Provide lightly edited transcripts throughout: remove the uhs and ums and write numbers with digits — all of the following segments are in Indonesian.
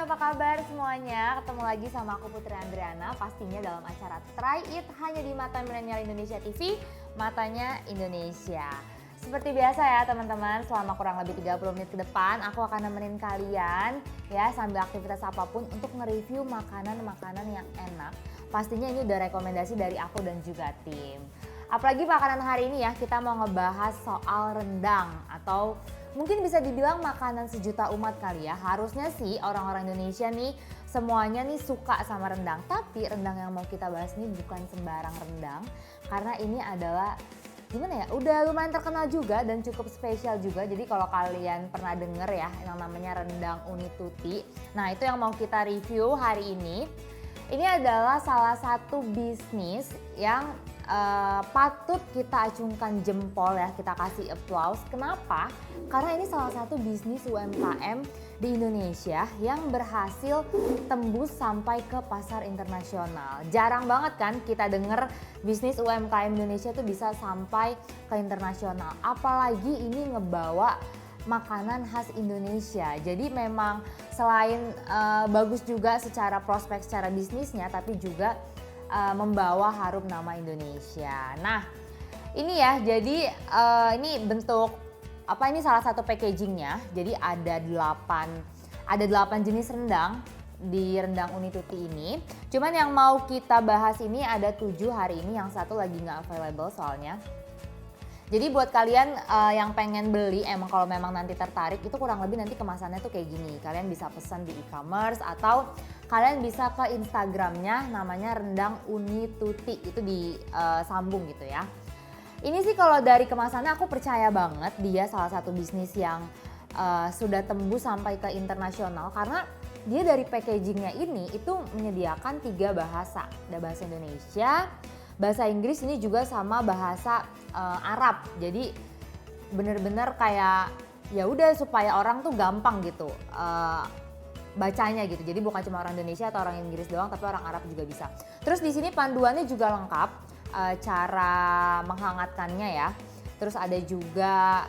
apa kabar semuanya? Ketemu lagi sama aku Putri Andriana, pastinya dalam acara Try It hanya di Mata Milenial Indonesia TV, Matanya Indonesia. Seperti biasa ya teman-teman, selama kurang lebih 30 menit ke depan aku akan nemenin kalian ya sambil aktivitas apapun untuk nge-review makanan-makanan yang enak. Pastinya ini udah rekomendasi dari aku dan juga tim. Apalagi makanan hari ini ya, kita mau ngebahas soal rendang atau mungkin bisa dibilang makanan sejuta umat kali ya. Harusnya sih orang-orang Indonesia nih semuanya nih suka sama rendang. Tapi rendang yang mau kita bahas ini bukan sembarang rendang. Karena ini adalah gimana ya, udah lumayan terkenal juga dan cukup spesial juga. Jadi kalau kalian pernah denger ya yang namanya rendang Uni Tuti. Nah itu yang mau kita review hari ini. Ini adalah salah satu bisnis yang patut kita acungkan jempol ya, kita kasih applause. Kenapa? Karena ini salah satu bisnis UMKM di Indonesia yang berhasil tembus sampai ke pasar internasional. Jarang banget kan kita denger bisnis UMKM Indonesia tuh bisa sampai ke internasional. Apalagi ini ngebawa makanan khas Indonesia. Jadi memang selain bagus juga secara prospek, secara bisnisnya, tapi juga membawa harum nama Indonesia. Nah ini ya, jadi ini bentuk apa, ini salah satu packagingnya. Jadi ada 8 jenis rendang di rendang Uni Tuti ini. Cuman yang mau kita bahas ini ada 7 hari ini, yang satu lagi nggak available soalnya. Jadi buat kalian yang pengen beli, emang kalau memang nanti tertarik, itu kurang lebih nanti kemasannya tuh kayak gini. Kalian bisa pesan di e-commerce atau kalian bisa ke Instagramnya, namanya rendang Uni Tuti, itu disambung gitu ya. Ini sih kalau dari kemasannya aku percaya banget dia salah satu bisnis yang sudah tembus sampai ke internasional, karena dia dari packagingnya ini itu menyediakan 3 bahasa. Ada bahasa Indonesia, bahasa Inggris, ini juga sama bahasa Arab. Jadi bener-bener kayak ya udah supaya orang tuh gampang gitu bacanya gitu. Jadi bukan cuma orang Indonesia atau orang Inggris doang, tapi orang Arab juga bisa. Terus di sini panduannya juga lengkap, cara menghangatkannya ya. Terus ada juga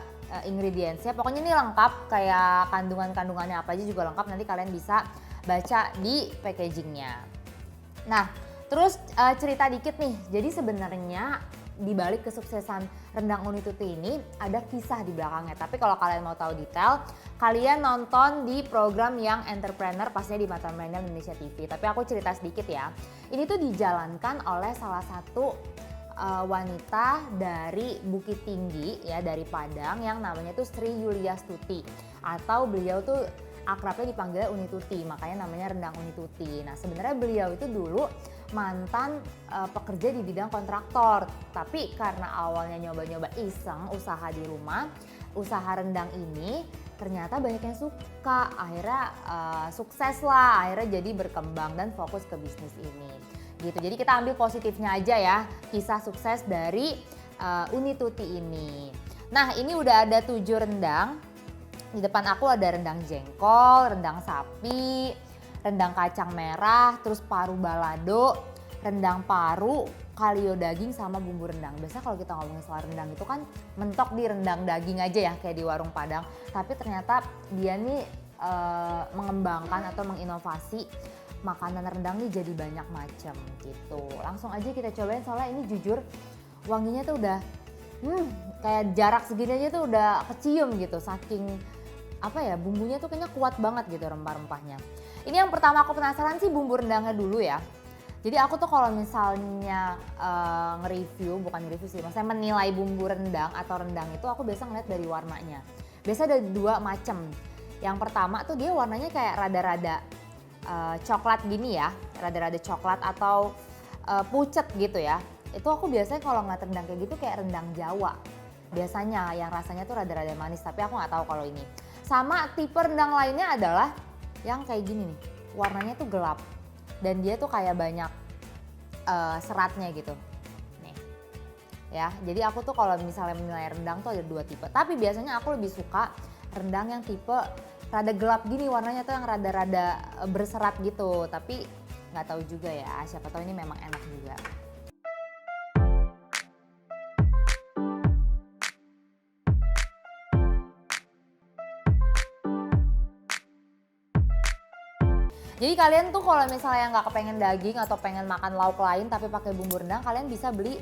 ingredientsnya. Pokoknya ini lengkap, kayak kandungan-kandungannya apa aja juga lengkap. Nanti kalian bisa baca di packagingnya. Nah, terus cerita dikit nih. Jadi sebenarnya di balik kesuksesan rendang Uni Tuti ini ada kisah di belakangnya. Tapi kalau kalian mau tahu detail, kalian nonton di program Young Entrepreneur pastinya di Mata Milenial Indonesia TV. Tapi aku cerita sedikit ya. Ini tuh dijalankan oleh salah satu wanita dari Bukit Tinggi ya, dari Padang, yang namanya tuh Sri Yuliastuti, atau beliau tuh akrabnya dipanggilnya Uni Tuti, makanya namanya rendang Uni Tuti. Nah sebenarnya beliau itu dulu mantan pekerja di bidang kontraktor, tapi karena awalnya nyoba-nyoba iseng usaha di rumah, usaha rendang ini ternyata banyak yang suka, akhirnya sukses lah, akhirnya jadi berkembang dan fokus ke bisnis ini gitu. Jadi kita ambil positifnya aja ya, kisah sukses dari Uni Tuti ini. Nah ini udah ada 7 rendang. Di depan aku ada rendang jengkol, rendang sapi, rendang kacang merah, terus paru balado, rendang paru, kalio daging, sama bumbu rendang. Biasanya kalau kita ngomongin soal rendang itu kan mentok di rendang daging aja ya, kayak di warung Padang. Tapi ternyata dia nih mengembangkan atau menginovasi makanan rendang nih jadi banyak macam gitu. Langsung aja kita cobain, soalnya ini jujur wanginya tuh udah kayak jarak segini aja tuh udah kecium gitu, saking apa ya, bumbunya tuh kayaknya kuat banget gitu, rempah-rempahnya. Ini yang pertama aku penasaran sih bumbu rendangnya dulu ya. Jadi aku tuh kalau misalnya nge-review, bukan nge-review sih, maksudnya menilai bumbu rendang atau rendang itu aku biasa ngeliat dari warnanya. Biasa ada 2 macam. Yang pertama tuh dia warnanya kayak rada-rada coklat gini ya, rada-rada coklat atau pucet gitu ya. Itu aku biasanya kalau ngeliat rendang kayak gitu kayak rendang Jawa. Biasanya yang rasanya tuh rada-rada manis, tapi aku nggak tahu kalau ini. Sama tipe rendang lainnya adalah yang kayak gini nih, warnanya tuh gelap dan dia tuh kayak banyak seratnya gitu. Nih, ya. Jadi aku tuh kalau misalnya menilai rendang tuh ada 2 tipe. Tapi biasanya aku lebih suka rendang yang tipe rada gelap gini, warnanya tuh yang rada-rada berserat gitu. Tapi nggak tahu juga ya, siapa tahu ini memang enak juga. Jadi kalian tuh kalau misalnya nggak kepengen daging atau pengen makan lauk lain tapi pakai bumbu rendang, kalian bisa beli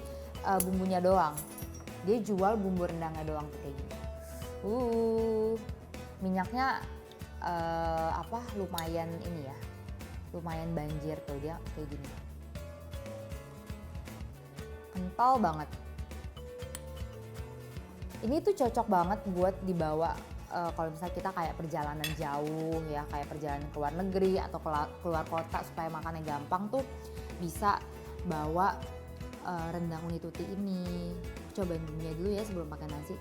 bumbunya doang. Dia jual bumbu rendangnya doang tuh kayak gini. Minyaknya lumayan ini ya, lumayan banjir tuh dia kayak gini. Kental banget. Ini tuh cocok banget buat dibawa kalau misalnya kita kayak perjalanan jauh ya, kayak perjalanan ke luar negeri atau keluar kota supaya makannya gampang tuh bisa bawa rendang uni tuti ini. Cobain bumbunya dulu ya sebelum pakai nasi.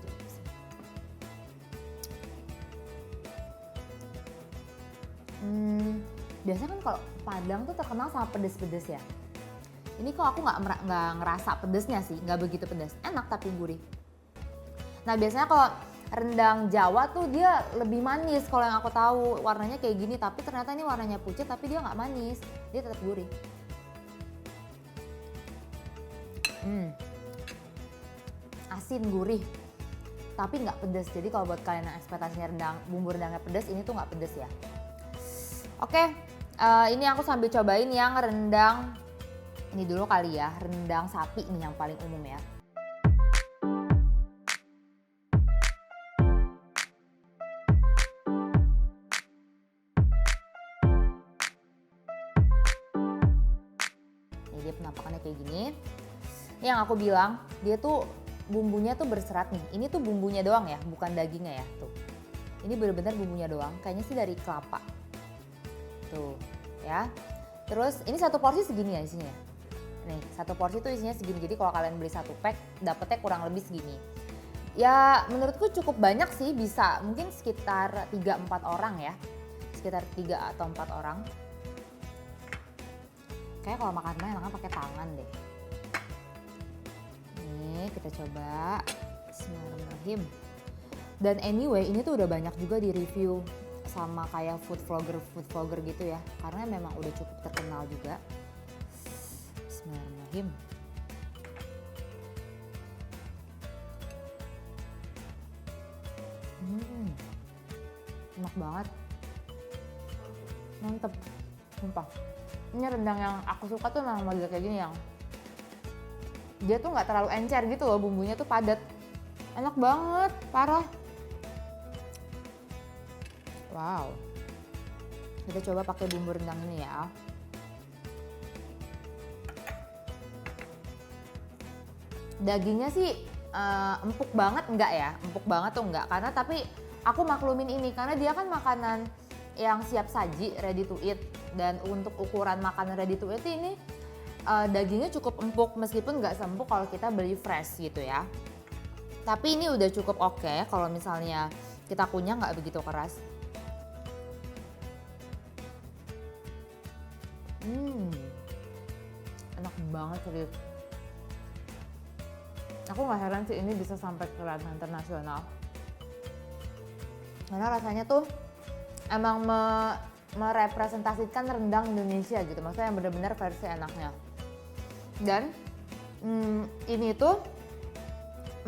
Biasanya kan kalau Padang tuh terkenal sama pedes-pedes ya. Ini kok aku nggak ngerasa pedesnya sih, nggak begitu pedes. Enak tapi gurih. Nah biasanya kalau rendang Jawa tuh dia lebih manis kalau yang aku tahu, warnanya kayak gini, tapi ternyata ini warnanya pucat tapi dia nggak manis, dia tetap gurih. Asin gurih tapi nggak pedes. Jadi kalau buat kalian yang ekspektasinya bumbu rendangnya pedes, ini tuh nggak pedes ya. Oke, ini aku sambil cobain yang rendang ini dulu kali ya, rendang sapi nih yang paling umum ya. Dia penampakannya kayak gini. Ini yang aku bilang, dia tuh bumbunya tuh berserat nih. Ini tuh bumbunya doang ya, bukan dagingnya ya. Tuh. Ini bener-bener bumbunya doang. Kayaknya sih dari kelapa. Tuh, ya. Terus ini satu porsi segini ya isinya. Nih, satu porsi tuh isinya segini. Jadi kalau kalian beli satu pack, dapetnya kurang lebih segini. Ya, menurutku cukup banyak sih, bisa mungkin sekitar 3-4 orang ya. Sekitar 3 atau 4 orang. Kayak kalau makan mie enakan pakai tangan deh. Nih kita coba. Bismillahirrahmanirrahim. Dan anyway ini tuh udah banyak juga di review sama kayak food vlogger gitu ya. Karena memang udah cukup terkenal juga. Bismillahirrahmanirrahim. Enak banget. Mantep. Sumpah. Ini rendang yang aku suka tuh memang model kayak gini yang dia tuh nggak terlalu encer gitu loh, bumbunya tuh padat, enak banget, parah. Wow, kita coba pakai bumbu rendang ini ya. Dagingnya sih empuk banget enggak ya, empuk banget tuh enggak, karena tapi aku maklumin ini karena dia kan makanan yang siap saji, ready to eat. Dan untuk ukuran makanan ready to eat ini dagingnya cukup empuk meskipun nggak seempuk kalau kita beli fresh gitu ya. Tapi ini udah cukup oke kalau misalnya kita kunyah nggak begitu keras. Enak banget serius. Aku nggak heran sih ini bisa sampai ke ranah internasional. Karena rasanya tuh emang merepresentasikan rendang Indonesia gitu, maksudnya yang benar-benar versi enaknya. Dan ini tuh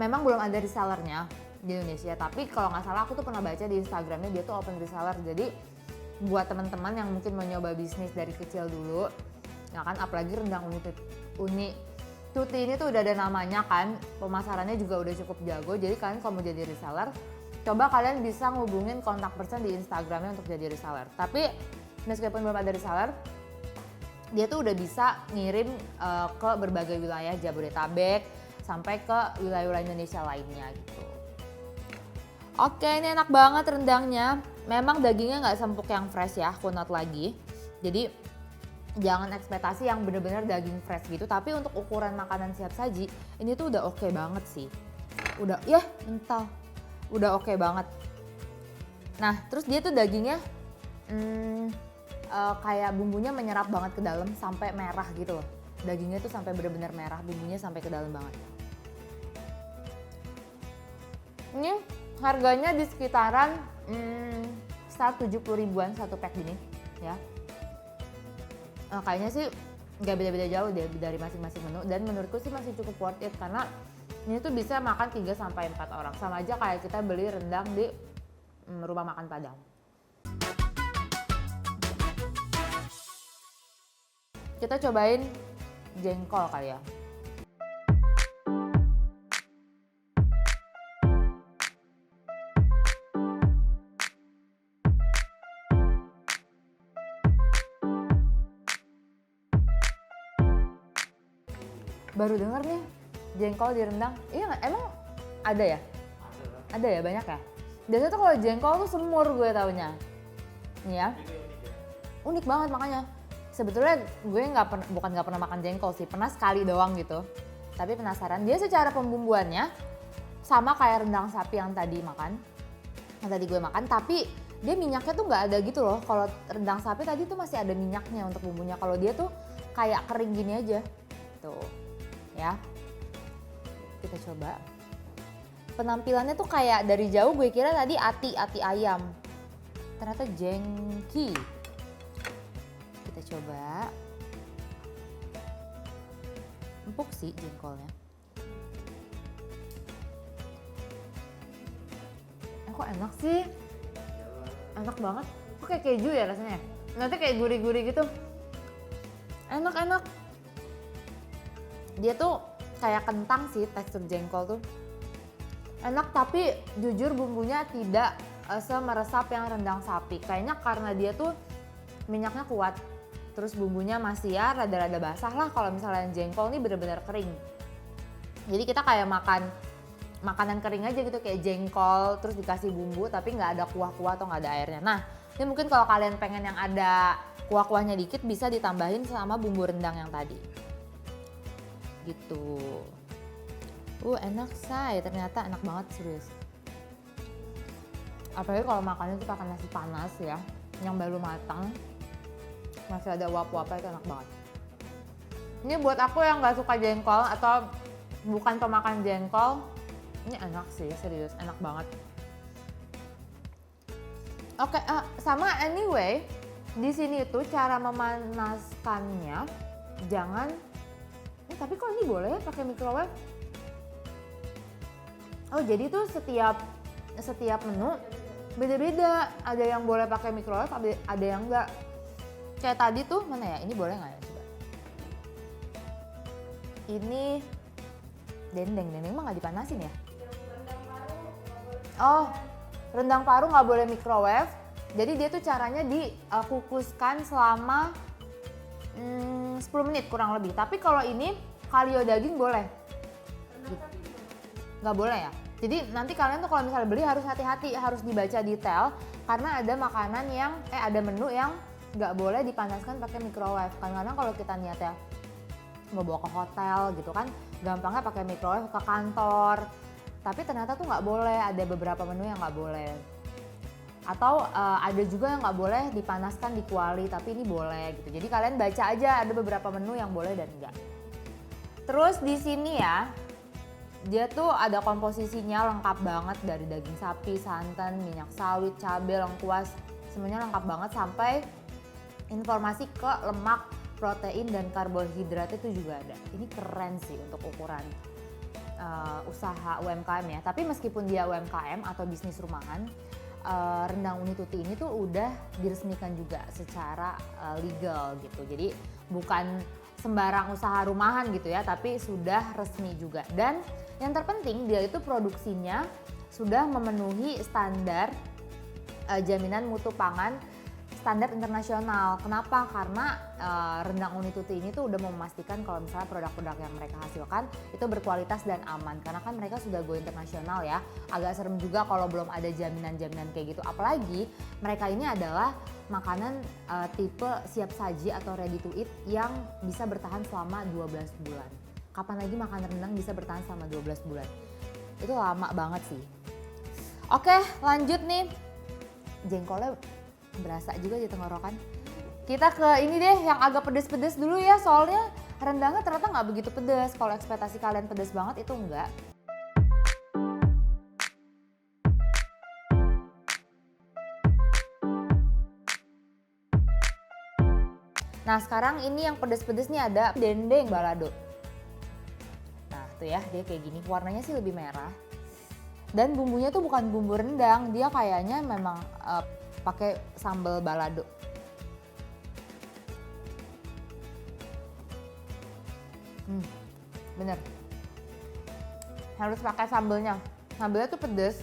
memang belum ada resellernya di Indonesia, tapi kalau nggak salah aku tuh pernah baca di Instagramnya dia tuh open reseller. Jadi buat teman-teman yang mungkin mau nyoba bisnis dari kecil dulu, ya kan, apalagi rendang uni tuti ini tuh udah ada namanya kan, pemasarannya juga udah cukup jago. Jadi kalian kalau mau jadi reseller, coba kalian bisa ngubungin kontak person di Instagramnya untuk jadi reseller. Tapi meskipun belum ada reseller, dia tuh udah bisa ngirim ke berbagai wilayah Jabodetabek sampai ke wilayah-wilayah Indonesia lainnya gitu. Oke, ini enak banget rendangnya. Memang dagingnya nggak seempuk yang fresh ya, aku note lagi. Jadi jangan ekspektasi yang bener-bener daging fresh gitu. Tapi untuk ukuran makanan siap saji, ini tuh udah oke banget sih. Udah, ya mental. Udah oke banget. Nah, terus dia tuh dagingnya kayak bumbunya menyerap banget ke dalam sampai merah gitu loh. Dagingnya tuh sampai bener-bener merah, bumbunya sampai ke dalam banget. Ini harganya di sekitaran 170 ribuan satu pack gini ya. Kayaknya sih nggak beda-beda jauh deh dari masing-masing menu, dan menurutku sih masih cukup worth it karena ini tuh bisa makan 3-4 orang. Sama aja kayak kita beli rendang di rumah makan Padang. kita cobain jengkol kali ya. Baru denger nih, jengkol direndang. Iya nggak? Emang ada ya? Ada ya, banyak ya? Biasanya tuh kalau jengkol tuh semur gue taunya. Nih ya. Unik banget makanya. Sebetulnya gue bukan nggak pernah makan jengkol sih, pernah sekali doang gitu. Tapi penasaran, dia secara pembumbuannya sama kayak rendang sapi yang tadi gue makan, tapi dia minyaknya tuh nggak ada gitu loh. Kalau rendang sapi tadi tuh masih ada minyaknya untuk bumbunya. Kalau dia tuh kayak kering gini aja. Tuh, ya. Kita coba. Penampilannya tuh kayak dari jauh gue kira tadi ati ayam. Ternyata jengki. Kita coba. Empuk sih jengkolnya. Kok enak sih? Enak banget. Kok kayak keju ya rasanya? Nanti kayak gurih-gurih gitu. Enak. Dia tuh kayak kentang sih tekstur jengkol tuh. Enak tapi jujur bumbunya tidak semeresap yang rendang sapi. Kayaknya karena dia tuh minyaknya kuat. Terus bumbunya masih ya rada-rada basah lah kalau misalnya jengkol ini bener-bener kering. Jadi kita kayak makan makanan kering aja gitu kayak jengkol terus dikasih bumbu tapi nggak ada kuah-kuah atau nggak ada airnya. Nah ini mungkin kalau kalian pengen yang ada kuah-kuahnya dikit bisa ditambahin sama bumbu rendang yang tadi. Gitu. Enak say, ternyata enak banget serius. Apalagi kalau makannya itu pakai nasi panas ya, yang baru matang. Masih ada uap-uapnya itu enak banget. Ini buat aku yang nggak suka jengkol atau bukan pemakan jengkol, ini enak sih, serius, enak banget. Oke, sama anyway, di sini tuh cara memanaskannya jangan. Tapi kok ini boleh ya pakai microwave? Oh jadi tuh setiap menu beda-beda. Ada yang boleh pakai microwave, ada yang enggak. Kayak tadi tuh mana ya? Ini boleh nggak ya? Coba. Ini dendeng mah nggak dipanasin ya? Oh, rendang paru nggak boleh microwave. Jadi dia tuh caranya dikukuskan selama 10 menit kurang lebih. Tapi kalau ini kalio daging boleh. Nggak boleh ya? Jadi nanti kalian tuh kalau misalnya beli harus hati-hati, harus dibaca detail. Karena ada makanan yang, ada menu yang nggak boleh dipanaskan pakai microwave. Kadang-kadang kalau kita niatnya mau bawa ke hotel gitu kan, gampangnya pakai microwave ke kantor. Tapi ternyata tuh nggak boleh, ada beberapa menu yang nggak boleh. Atau ada juga yang nggak boleh dipanaskan di kuali, tapi ini boleh gitu. Jadi kalian baca aja, ada beberapa menu yang boleh dan enggak. Terus di sini ya, dia tuh ada komposisinya lengkap banget dari daging sapi, santan, minyak sawit, cabai, lengkuas, semuanya lengkap banget sampai informasi ke lemak, protein dan karbohidrat itu juga ada. Ini keren sih untuk ukuran usaha UMKM ya. Tapi meskipun dia UMKM atau bisnis rumahan, rendang Uni Tuti ini tuh udah diresmikan juga secara legal gitu. Jadi bukan sembarang usaha rumahan gitu ya, tapi sudah resmi juga. Dan yang terpenting dia itu produksinya sudah memenuhi standar jaminan mutu pangan standar internasional. Kenapa? Karena rendang Uni Tuti ini tuh udah memastikan kalau misalnya produk-produk yang mereka hasilkan itu berkualitas dan aman. Karena kan mereka sudah go internasional ya. Agak serem juga kalau belum ada jaminan-jaminan kayak gitu. Apalagi mereka ini adalah makanan tipe siap saji atau ready to eat yang bisa bertahan selama 12 bulan. Kapan lagi makan rendang bisa bertahan selama 12 bulan? Itu lama banget sih. Oke, lanjut nih. Jengkolnya berasa juga di tenggorokan. Kita ke ini deh yang agak pedes-pedes dulu ya, soalnya rendangnya ternyata nggak begitu pedes. Kalau ekspektasi kalian pedes banget itu enggak. Nah sekarang ini yang pedes-pedes nih ada dendeng balado. Nah tuh ya, dia kayak gini, warnanya sih lebih merah. Dan bumbunya tuh bukan bumbu rendang, dia kayaknya memang pakai sambal balado. Bener. Harus pakai sambelnya. Sambelnya tuh pedes,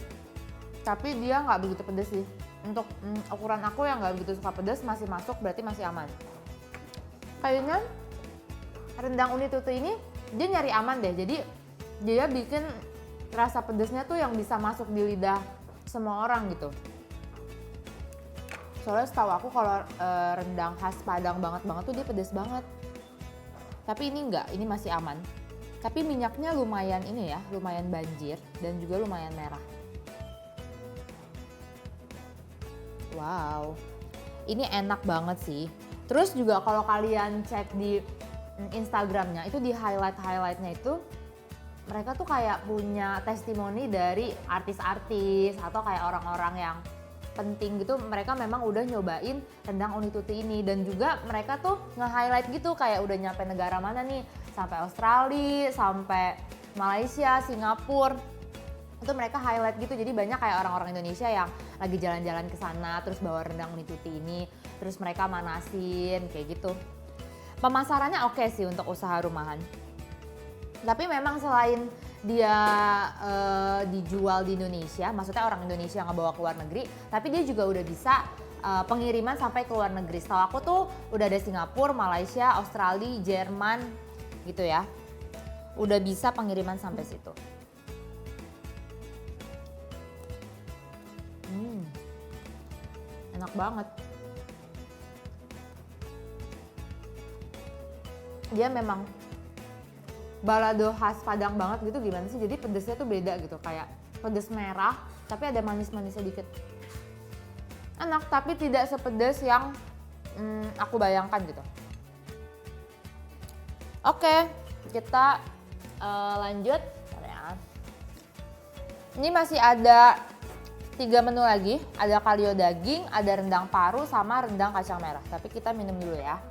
tapi dia nggak begitu pedes sih. Untuk ukuran aku yang nggak begitu suka pedes masih masuk, berarti masih aman. Kayaknya rendang uni tutu ini dia nyari aman deh. Jadi dia bikin rasa pedesnya tuh yang bisa masuk di lidah semua orang gitu. Soalnya setahu aku kalau rendang khas Padang banget tuh dia pedes banget. Tapi ini enggak, ini masih aman. Tapi minyaknya lumayan ini ya, lumayan banjir dan juga lumayan merah. Wow, ini enak banget sih. Terus juga kalau kalian cek di Instagramnya, itu di highlightnya itu mereka tuh kayak punya testimoni dari artis-artis atau kayak orang-orang yang penting gitu. Mereka memang udah nyobain rendang uni tuti ini dan juga mereka tuh nge-highlight gitu kayak udah nyampe negara mana nih, sampai Australia, sampai Malaysia, Singapura. Itu mereka highlight gitu, jadi banyak kayak orang-orang Indonesia yang lagi jalan-jalan ke sana terus bawa rendang uni tuti ini, terus mereka manasin kayak gitu. Pemasarannya oke sih untuk usaha rumahan. Tapi memang selain dia dijual di Indonesia, maksudnya orang Indonesia yang ngebawa ke luar negeri, tapi dia juga udah bisa pengiriman sampai ke luar negeri. Setahu aku tuh udah ada Singapura, Malaysia, Australia, Jerman gitu ya. Udah bisa pengiriman sampai situ. Enak banget. Dia memang balado khas Padang banget gitu, gimana sih? Jadi pedesnya tuh beda gitu, kayak pedes merah tapi ada manis-manisnya dikit. Enak tapi tidak sepedes yang aku bayangkan gitu. Oke, kita lanjut. Ya. Ini masih ada 3 menu lagi, ada kalio daging, ada rendang paru, sama rendang kacang merah. Tapi kita minum dulu ya.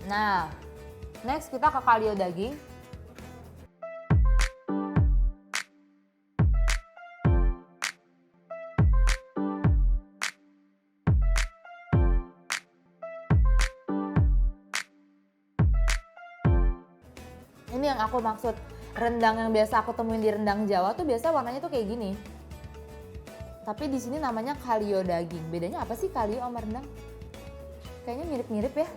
Nah, next kita ke kalio daging. Ini yang aku maksud, rendang yang biasa aku temuin di rendang Jawa tuh biasa warnanya tuh kayak gini. Tapi di sini namanya kalio daging. Bedanya apa sih kalio sama rendang? Kayaknya mirip-mirip ya.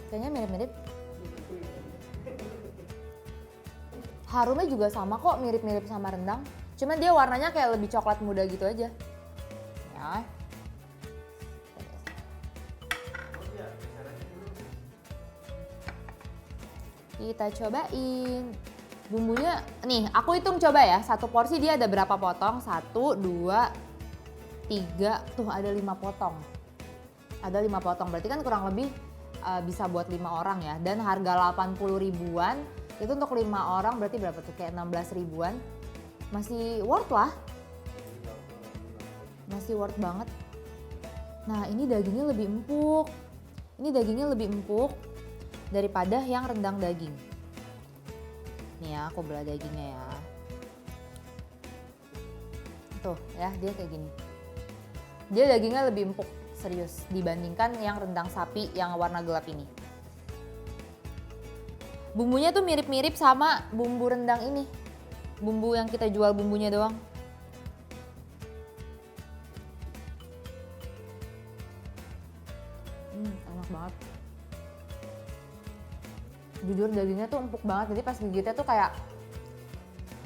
Kayaknya mirip-mirip. Harumnya juga sama kok, mirip-mirip sama rendang. Cuman dia warnanya kayak lebih coklat muda gitu aja. Ya. Kita cobain. Bumbunya, nih aku hitung coba ya. Satu porsi dia ada berapa potong? 1, 2, 3, tuh ada 5 potong. Ada 5 potong, berarti kan kurang lebih bisa buat 5 orang ya. Dan harga 80 ribuan, itu untuk 5 orang berarti berapa tuh? Kayak 16 ribuan. Masih worth lah. Masih worth banget. Nah ini dagingnya lebih empuk. Ini dagingnya lebih empuk daripada yang rendang daging. Nih ya, aku belah dagingnya ya. Tuh ya, dia kayak gini. Dia dagingnya lebih empuk, serius, dibandingkan yang rendang sapi yang warna gelap ini. Bumbunya tuh mirip-mirip sama bumbu rendang ini. Bumbu yang kita jual bumbunya doang. Enak banget. Jujur dagingnya tuh empuk banget, jadi pas gigitnya tuh kayak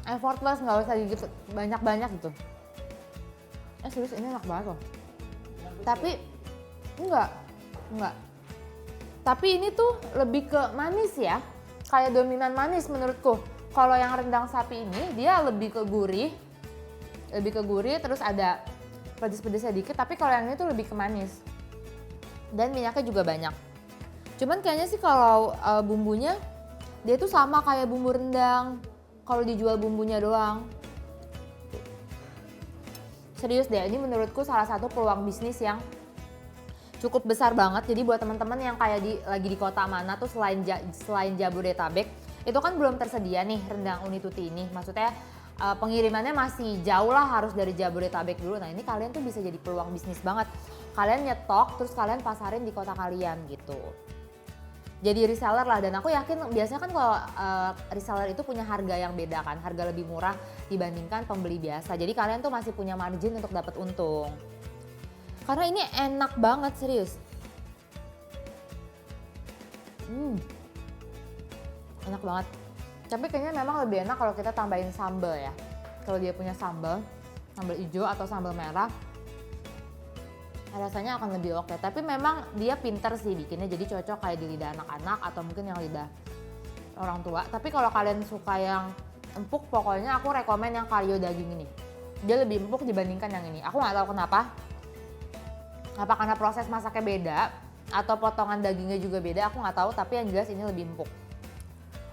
effortless, nggak usah gigit banyak-banyak gitu. Serius ini enak banget loh. Tapi enggak. Tapi ini tuh lebih ke manis ya, kayak dominan manis menurutku. Kalau yang rendang sapi ini dia lebih ke gurih, terus ada pedes-pedesnya dikit. Tapi kalau yang ini tuh lebih ke manis dan minyaknya juga banyak. Cuman kayaknya sih kalau bumbunya dia tuh sama kayak bumbu rendang kalau dijual bumbunya doang. Serius deh, ini menurutku salah satu peluang bisnis yang cukup besar banget. Jadi buat teman-teman yang kayak lagi di kota mana tuh selain Jabodetabek, itu kan belum tersedia nih rendang uni tuti ini. Maksudnya pengirimannya masih jauh lah, harus dari Jabodetabek dulu. Nah ini kalian tuh bisa jadi peluang bisnis banget. Kalian nyetok terus kalian pasarin di kota kalian gitu. Jadi reseller lah, dan aku yakin biasanya kan kalau reseller itu punya harga yang beda kan, harga lebih murah dibandingkan pembeli biasa. Jadi kalian tuh masih punya margin untuk dapat untung. Karena ini enak banget serius. Enak banget. Tapi kayaknya memang lebih enak kalau kita tambahin sambal ya. Kalau dia punya sambal hijau atau sambal merah, rasanya akan lebih oke. Tapi memang dia pinter sih bikinnya, jadi cocok kayak di lidah anak-anak atau mungkin yang lidah orang tua. Tapi kalau kalian suka yang empuk, pokoknya aku rekomen yang kalio daging ini. Dia lebih empuk dibandingkan yang ini. Aku nggak tahu kenapa. Apa karena proses masaknya beda atau potongan dagingnya juga beda, aku nggak tahu. Tapi yang jelas ini lebih empuk.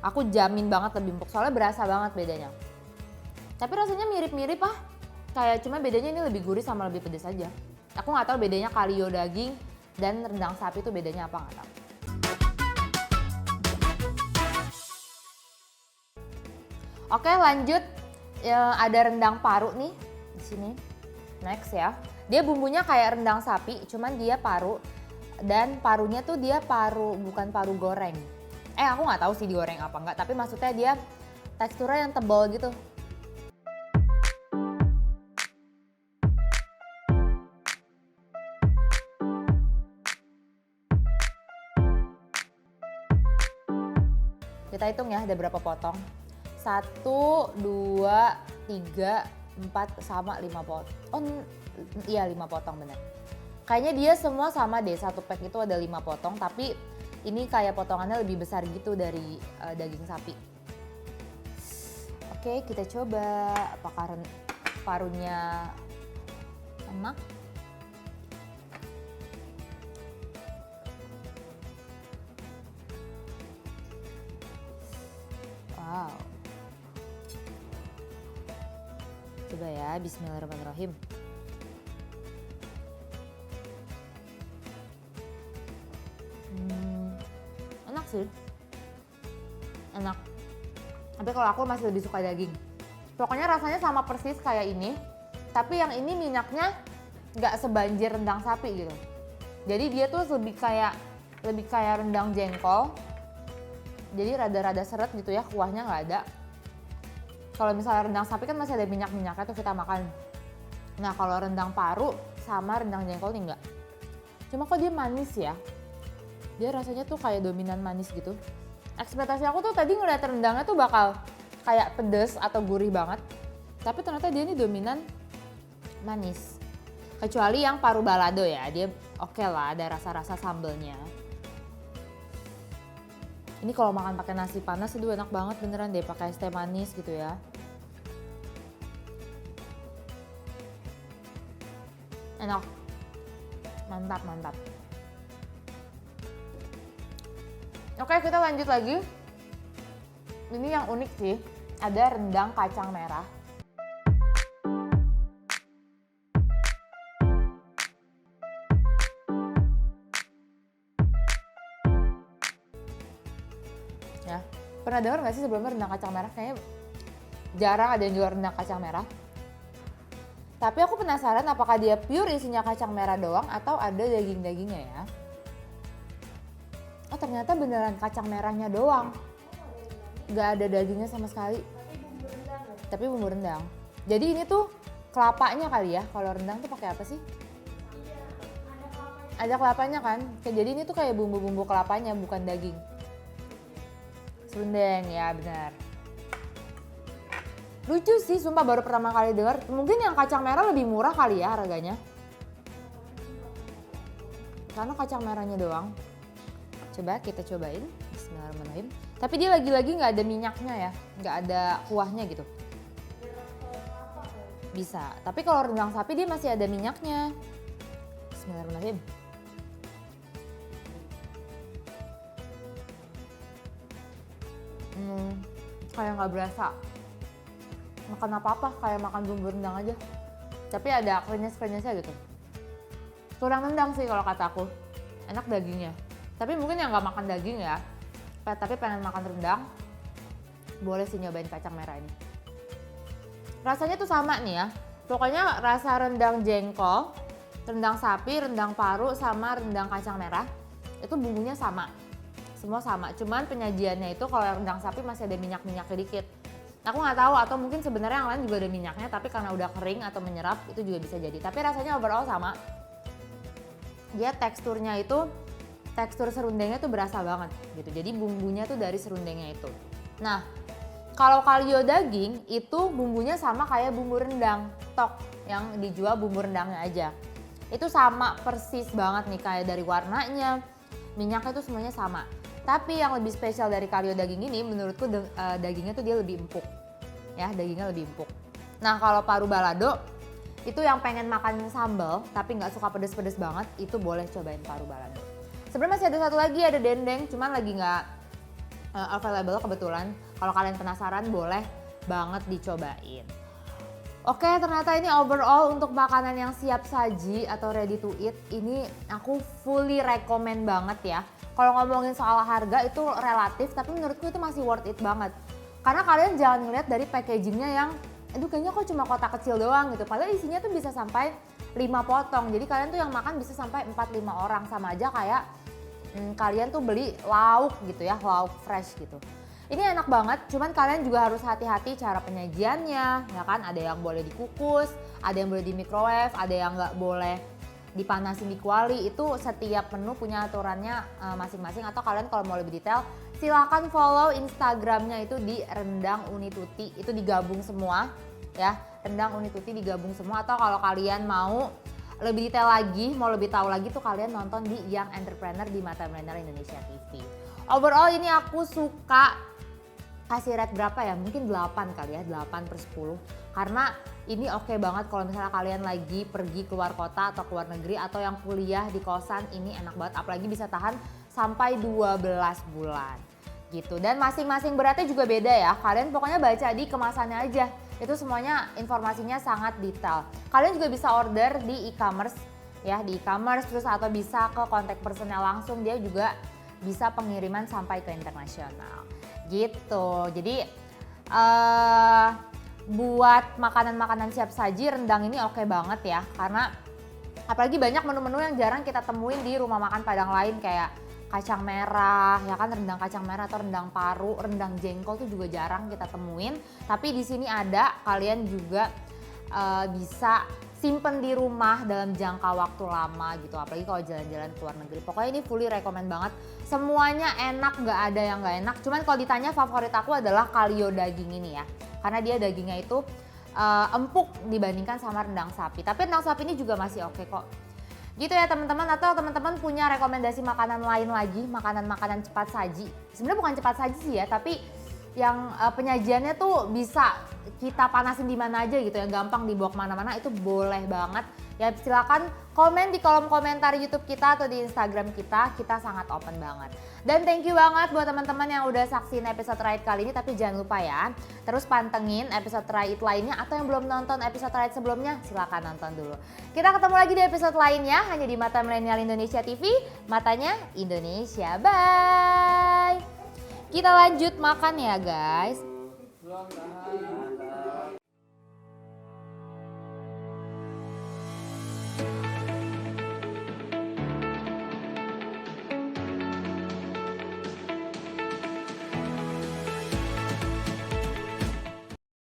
Aku jamin banget lebih empuk, soalnya berasa banget bedanya. Tapi rasanya mirip-mirip ah. Kayak cuma bedanya ini lebih gurih sama lebih pedas aja. Aku nggak tahu bedanya kalio daging dan rendang sapi itu bedanya apa, nggak tahu. Oke lanjut, ada rendang paru nih di sini. Next ya, dia bumbunya kayak rendang sapi, cuman dia paru dan parunya tuh dia paru bukan paru goreng. Aku nggak tahu sih digoreng apa nggak, tapi maksudnya dia teksturnya yang tebal gitu. Kita hitung ya ada berapa potong. 1, 2, 3, 4 sama 5 potong. Oh iya 5 potong bener. Kayaknya dia semua sama deh, satu pack itu ada 5 potong, tapi ini kayak potongannya lebih besar gitu dari daging sapi. Oke kita coba apakah parunya enak. Wow. Coba ya, bismillahirrahmanirrahim. Enak sih. Enak. Tapi kalau aku masih lebih suka daging. Pokoknya rasanya sama persis kayak ini. Tapi yang ini minyaknya nggak sebanjir rendang sapi gitu. Jadi dia tuh lebih kayak rendang jengkol. Jadi rada-rada seret gitu ya, kuahnya nggak ada. Kalau misalnya rendang sapi kan masih ada minyak-minyaknya tuh kita makan. Nah kalau rendang paru sama rendang jengkol nih enggak. Cuma kok dia manis ya. Dia rasanya tuh kayak dominan manis gitu. Ekspektasi aku tuh tadi ngeliat rendangnya tuh bakal kayak pedes atau gurih banget. Tapi ternyata dia ini dominan manis. Kecuali yang paru balado ya, dia oke lah, ada rasa-rasa sambelnya. Ini kalau makan pakai nasi panas itu enak banget beneran deh, pakai es teh manis gitu ya. Enak. Mantap, mantap. Oke, kita lanjut lagi. Ini yang unik sih, ada rendang kacang merah. Ya, pernah dengar nggak sih sebelumnya rendang kacang merah? Kayaknya jarang ada yang jual rendang kacang merah. Tapi aku penasaran apakah dia pure isinya kacang merah doang atau ada daging-dagingnya ya. Oh ternyata beneran kacang merahnya doang. Nggak ada dagingnya sama sekali. Tapi bumbu rendang. Jadi ini tuh kelapanya kali ya. Kalau rendang tuh pakai apa sih? Ada kelapanya kan. Jadi ini tuh kayak bumbu-bumbu kelapanya bukan daging. Serundeng ya benar. Lucu sih, sumpah baru pertama kali dengar. Mungkin yang kacang merah lebih murah kali ya harganya. Karena kacang merahnya doang. Coba kita cobain. Bismillahirrahmanirrahim. Tapi dia lagi-lagi nggak ada minyaknya ya, nggak ada kuahnya gitu. Bisa. Tapi kalau rendang sapi dia masih ada minyaknya. Bismillahirrahmanirrahim. Kayak nggak berasa makan apa-apa, kayak makan bumbu rendang aja. Tapi ada krenyes-krenyesnya gitu. Kurang nendang sih kalau kata aku. Enak dagingnya. Tapi mungkin yang nggak makan daging ya, tapi pengen makan rendang, boleh sih nyobain kacang merah ini. Rasanya tuh sama nih ya. Pokoknya rasa rendang jengkol, rendang sapi, rendang paru, sama rendang kacang merah. Itu bumbunya sama. Semua sama, cuman penyajiannya itu kalau rendang sapi masih ada minyak-minyaknya dikit. Aku nggak tahu atau mungkin sebenarnya yang lain juga ada minyaknya, tapi karena udah kering atau menyerap itu juga bisa jadi. Tapi rasanya overall sama. Dia teksturnya itu, tekstur serundengnya tuh berasa banget gitu. Jadi bumbunya tuh dari serundengnya itu. Nah, kalau kalio daging itu bumbunya sama kayak bumbu rendang tok yang dijual bumbu rendangnya aja. Itu sama persis banget nih kayak dari warnanya, minyaknya tuh semuanya sama. Tapi yang lebih spesial dari kalio daging ini menurutku dagingnya tuh dia lebih empuk. Ya, dagingnya lebih empuk. Nah, kalau paru balado itu yang pengen makan sambal tapi nggak suka pedes-pedes banget, itu boleh cobain paru balado. Sebenarnya masih ada satu lagi, ada dendeng, cuman lagi nggak available kebetulan. Kalau kalian penasaran boleh banget dicobain. Oke, ternyata ini overall untuk makanan yang siap saji atau ready to eat ini aku fully recommend banget ya. Kalau ngomongin soal harga itu relatif, tapi menurutku itu masih worth it banget. Karena kalian jangan ngeliat dari packagingnya yang aduh kayaknya kok cuma kotak kecil doang gitu. Padahal isinya tuh bisa sampai 5 potong. Jadi kalian tuh yang makan bisa sampai 4-5 orang. Sama aja kayak kalian tuh beli lauk gitu ya, lauk fresh gitu. Ini enak banget, cuman kalian juga harus hati-hati cara penyajiannya, ya kan? Ada yang boleh dikukus, ada yang boleh di microwave, ada yang nggak boleh dipanasin di kuali. Itu setiap menu punya aturannya masing-masing. Atau kalian kalau mau lebih detail, silakan follow Instagramnya itu di Rendang Unituti. Itu digabung semua, ya. Rendang Unituti digabung semua. Atau kalau kalian mau lebih detail lagi, mau lebih tahu lagi tuh kalian nonton di Young Entrepreneur di Mata Milenial Indonesia TV. Overall ini aku suka kasih rate berapa ya? Mungkin 8 kali ya, 8/10. Karena ini oke banget kalau misalnya kalian lagi pergi keluar kota atau keluar negeri atau yang kuliah di kosan, ini enak banget. Apalagi bisa tahan sampai 12 bulan gitu. Dan masing-masing beratnya juga beda ya. Kalian pokoknya baca di kemasannya aja. Itu semuanya informasinya sangat detail. Kalian juga bisa order di e-commerce ya, di e-commerce terus atau bisa ke kontak personnya langsung, dia juga bisa pengiriman sampai ke internasional. Gitu. Jadi buat makanan-makanan siap saji rendang ini oke banget ya, karena apalagi banyak menu-menu yang jarang kita temuin di rumah makan Padang lain kayak kacang merah, ya kan, rendang kacang merah atau rendang paru, rendang jengkol tuh juga jarang kita temuin. Tapi di sini ada, kalian juga bisa simpen di rumah dalam jangka waktu lama gitu, apalagi kalau jalan-jalan ke luar negeri. Pokoknya ini fully recommend banget. Semuanya enak, nggak ada yang nggak enak. Cuman kalau ditanya favorit aku adalah kalio daging ini ya, karena dia dagingnya itu empuk dibandingkan sama rendang sapi. Tapi rendang sapi ini juga masih oke kok. Gitu ya teman-teman. Atau teman-teman punya rekomendasi makanan lain lagi, makanan-makanan cepat saji. Sebenarnya bukan cepat saji sih ya, tapi yang penyajiannya tuh bisa kita panasin di mana aja gitu ya, gampang dibawa kemana-mana, itu boleh banget. Ya silakan komen di kolom komentar YouTube kita atau di Instagram kita sangat open banget. Dan thank you banget buat teman-teman yang udah saksiin episode Try It kali ini, tapi jangan lupa ya, terus pantengin episode Try It lainnya, atau yang belum nonton episode Try It sebelumnya, silakan nonton dulu. Kita ketemu lagi di episode lainnya, hanya di Mata Milenial Indonesia TV, matanya Indonesia. Bye! Kita lanjut makan ya guys.